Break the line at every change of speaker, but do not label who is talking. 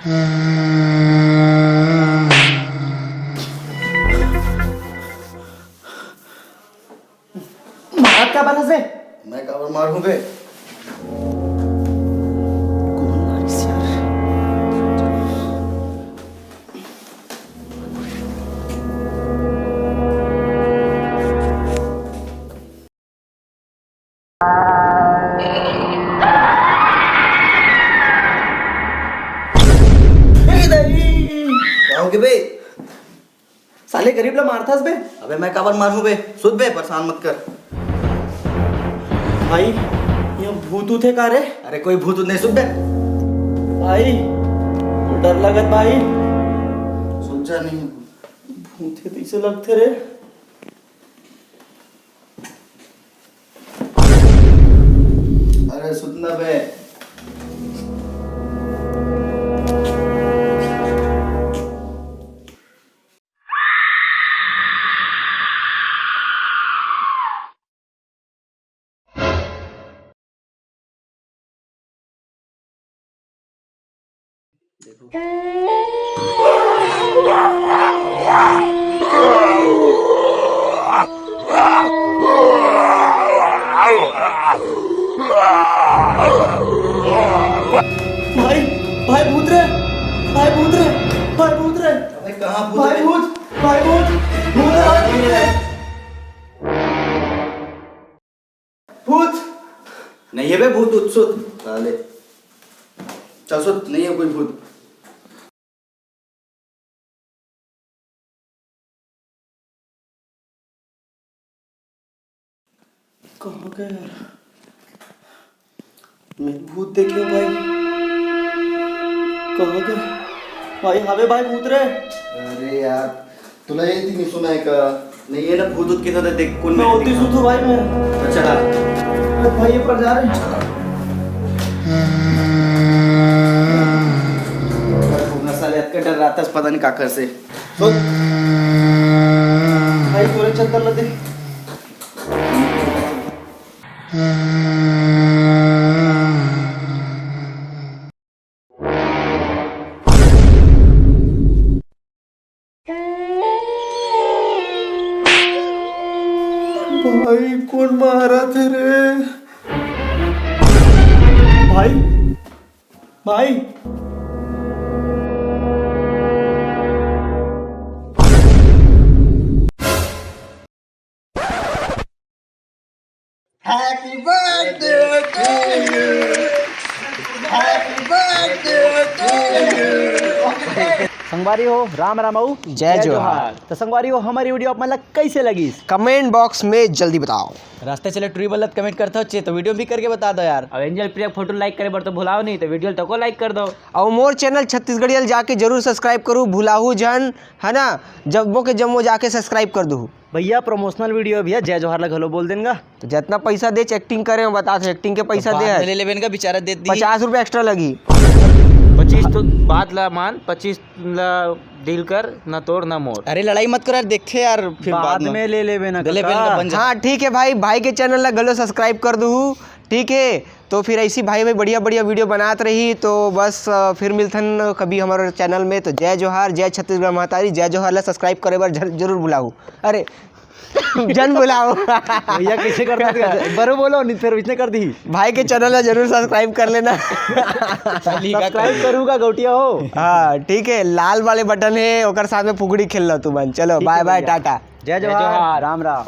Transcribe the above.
मार क्या बनस बे?
मैं काबर मारूं बे? क्या हो गया बे?
साले गरीब ला मारतास बे?
अबे मैं काबर मारूं बे? सुध बे, परेशान मत कर।
भाई ये भूत थे का रे?
अरे कोई भूत नहीं, सुध बे।
भाई डर लगत भाई।
सोचा नहीं।
भूत थे तैसे लगते रे।
अरे सुध ना बे।
भाई भाई भूत रे, भाई भूत रे, भाई भूत रे,
अबे कहाँ भूत
भाई
है?
भूत, भाई भूत, भूत है, भाई भूत है। भूत
नहीं है बे भूत, सुध साले। चल सुध, नहीं है कोई भूत।
कहाँ गया यार? मैं भूत देखियो भाई। कहाँ गया? भाई हवे भाई भूत रे।
अरे यार तुला ये नहीं सुना है का? नहीं है ना भूत के साथ देख कौन
मैं होती सुतू भाई मैं।
चला।
अरे भाई ये पर जा रहे हैं।
घूमना साले अटके डर रहा था, पता नहीं काकर से। सुध
भाई पूरे चक्कर लगे। भाई कौन मारा थे रे? भाई भाई
Happy birthday to you. Happy birthday to you.
संगवारी हो राम रामाऊ
जय जोहार।
तो संगवारी हो हमारी वीडियो आप कैसे लगी?
कमेंट बॉक्स में जल्दी बताओ।
रास्ते चले ट्री बल्लत कमेंट करते हो चे तो वीडियो भी करके बता दो यार।
अब एंजल प्रिया फोटो लाइक करे बर तो भुलाओ नहीं, तो वीडियो तो को लाइक कर दो।
और मोर चैनल छत्तीसगढ़ियल जाके जरूर सब्सक्राइब करूँ, भुलाहू जन है ना, जब्बो के जम्मो जाके सब्सक्राइब कर दूँ।
भैया प्रमोशनल वीडियो भैया जय जोहार लग हलो बोल देंगे
तो जितना पैसा दे एक्टिंग करे मैं बता दे, एक्टिंग के पैसा दे है
ले लेबे इनका बेचारा दे दी
50 रुपये एक्स्ट्रा लगी।
25 तो बात ला मान, 25 ला डील कर, ना तोड़ ना मोड़।
अरे लड़ाई मत करो यार, देखते यार फिर बाद में ले लेबे ना गले का बन जा।
हाँ ठीक है भाई, भाई के चैनल ला गलो सब्सक्राइब कर दूँ, ठीक है। तो फिर ऐसी भाई भाई बढ़िया बढ़िया वीडियो बनाते रही। तो बस फिर मिलथन कभी हमारे चैनल में। तो जय जोहार, जय छत्तीसगढ़ महतारी, जय जोहार ला सब्सक्राइब करे बार जरूर बुलाऊ। अरे जन बुलाओ
भैया कैसे करते बरो बोलो नहीं फिर इसने कर दी।
भाई के चैनल ला जरूर सब्सक्राइब कर लेना।
सब्सक्राइब करूँगा गौटिया हो।
हाँ ठीक है, लाल वाले बटन है, ओकर साथ में फुगड़ी खेल लो तू बन। चलो बाय बाय, टाटा,
जय जोहार, राम राम।